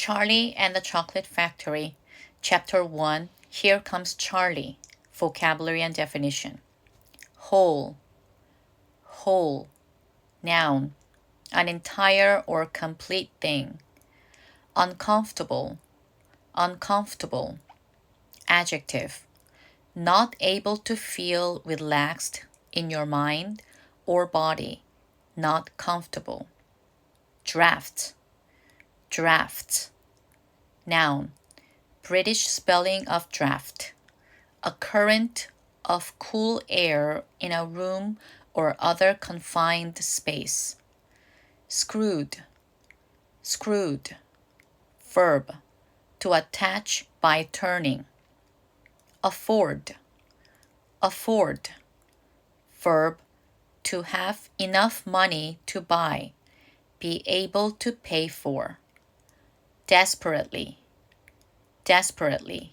Charlie and the Chocolate Factory, Chapter 1, Here Comes Charlie, Vocabulary and Definition. Whole, whole, noun, an entire or complete thing. Uncomfortable, uncomfortable, adjective, not able to feel relaxed in your mind or body, not comfortable. Draft, draft, noun, British spelling of draft, a current of cool air in a room or other confined space. Screwed, screwed, verb, to attach by turning. Afford, afford, verb, to have enough money to buy, be able to pay for. Desperately, desperately,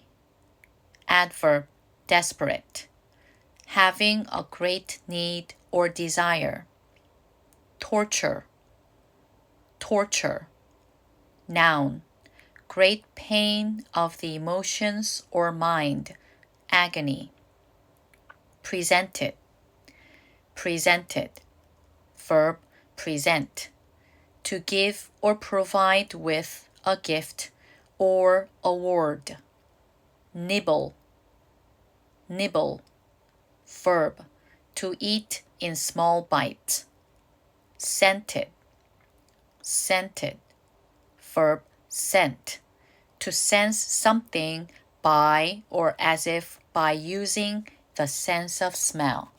adverb, desperate, having a great need or desire. Torture, torture, noun, great pain of the emotions or mind, agony. Presented, presented, verb, present, to give or provide with a gift or award. Nibble, nibble, verb, to eat in small bites. Scented, scented, verb, scent, to sense something by or as if by using the sense of smell.